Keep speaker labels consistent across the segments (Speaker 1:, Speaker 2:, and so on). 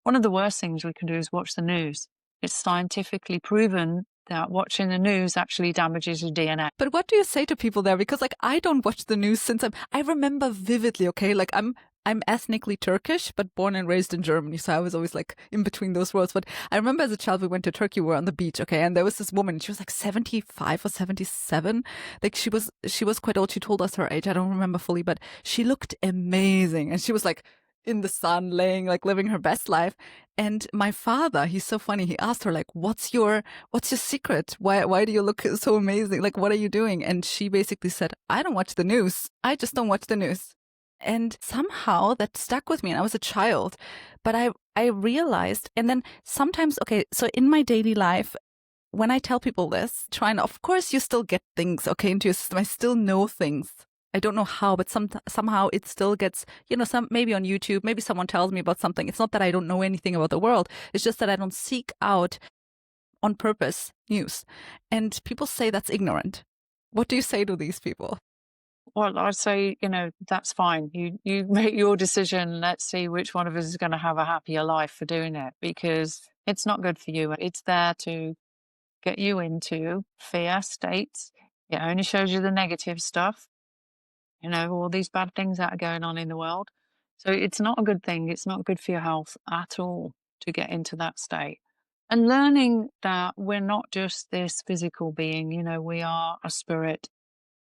Speaker 1: One of the worst things we can do is watch the news. It's scientifically proven that watching the news actually damages your DNA.
Speaker 2: But what do you say to people there? Because like I don't watch the news since I remember vividly, okay, like I'm ethnically Turkish, but born and raised in Germany. So I was always like in between those worlds. But I remember as a child, we went to Turkey, we were on the beach, okay. And there was this woman, she was like 75 or 77. Like she was quite old. She told us her age. I don't remember fully, but she looked amazing. And she was like in the sun, laying, like living her best life. And my father, he's so funny. He asked her like, what's your secret? Why do you look so amazing? Like, what are you doing? And she basically said, I don't watch the news. I just don't watch the news. And somehow that stuck with me, and I was a child, but I realized, and then sometimes, okay, so in my daily life, when I tell people this, of course you still get things, okay, into your system. I still know things. I don't know how, but somehow it still gets, maybe on YouTube, maybe someone tells me about something. It's not that I don't know anything about the world. It's just that I don't seek out on purpose news. And people say that's ignorant. What do you say to these people?
Speaker 1: Well, I'd say, that's fine. You make your decision. Let's see which one of us is going to have a happier life for doing it, because it's not good for you. It's there to get you into fear states. It only shows you the negative stuff. All these bad things that are going on in the world. So it's not a good thing. It's not good for your health at all to get into that state. And learning that we're not just this physical being, we are a spirit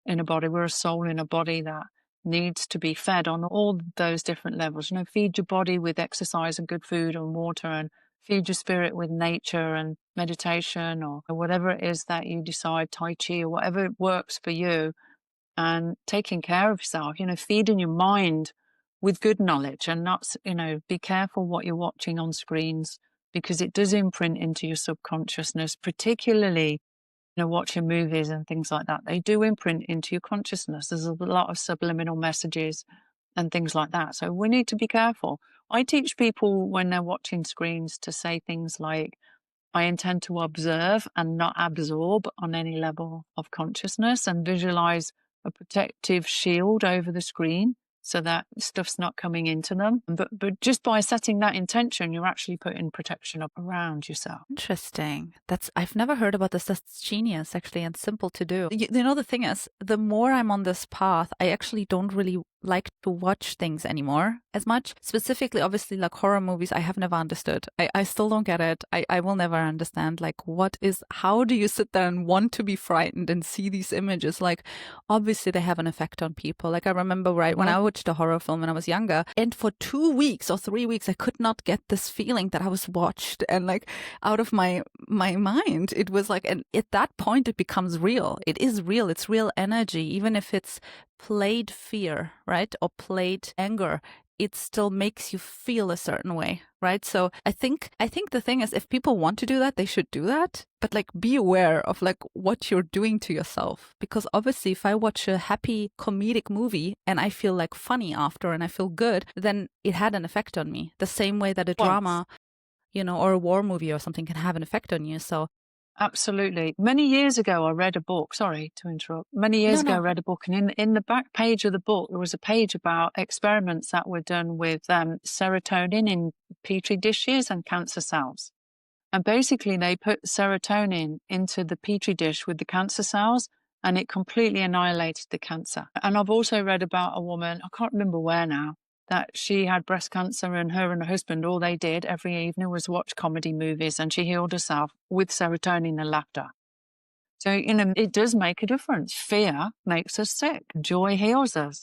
Speaker 1: in a body. We're a soul in a body that needs to be fed on all those different levels. Feed your body with exercise and good food and water, and feed your spirit with nature and meditation, or whatever it is that you decide, Tai Chi or whatever works for you. And taking care of yourself, feeding your mind with good knowledge, and not, be careful what you're watching on screens, because it does imprint into your subconsciousness, particularly, watching movies and things like that. They do imprint into your consciousness. There's a lot of subliminal messages and things like that. So we need to be careful. I teach people when they're watching screens to say things like, I intend to observe and not absorb on any level of consciousness, and visualize a protective shield over the screen so that stuff's not coming into them. But just by setting that intention, you're actually putting protection up around yourself.
Speaker 2: Interesting. I've never heard about this. That's genius, actually, and simple to do. The thing is, the more I'm on this path, I actually don't really like to watch things anymore as much. Specifically, obviously, like horror movies, I have never understood. I still don't get it. I will never understand, like, how do you sit there and want to be frightened and see these images? Like, obviously, they have an effect on people. Like, I remember, when I watched a horror film when I was younger, and for 2 weeks or 3 weeks, I could not get this feeling that I was watched and like out of my mind. It was like, and at that point, it becomes real. It is real. It's real energy, even if it's played fear, right? Or played anger, it still makes you feel a certain way, right? So I think the thing is, if people want to do that, they should do that. But like, be aware of like what you're doing to yourself. Because obviously, if I watch a happy comedic movie and I feel like funny after and I feel good, then it had an effect on me. The same way that a drama, or a war movie or something can have an effect on you. So
Speaker 1: absolutely. Many years ago, I read a book. Sorry to interrupt. Many years ago, I read a book, and in the back page of the book, there was a page about experiments that were done with serotonin in petri dishes and cancer cells. And basically, they put serotonin into the petri dish with the cancer cells, and it completely annihilated the cancer. And I've also read about a woman, I can't remember where now, that she had breast cancer, and her husband, all they did every evening was watch comedy movies, and she healed herself with serotonin and laughter. So, it does make a difference. Fear makes us sick. Joy heals us.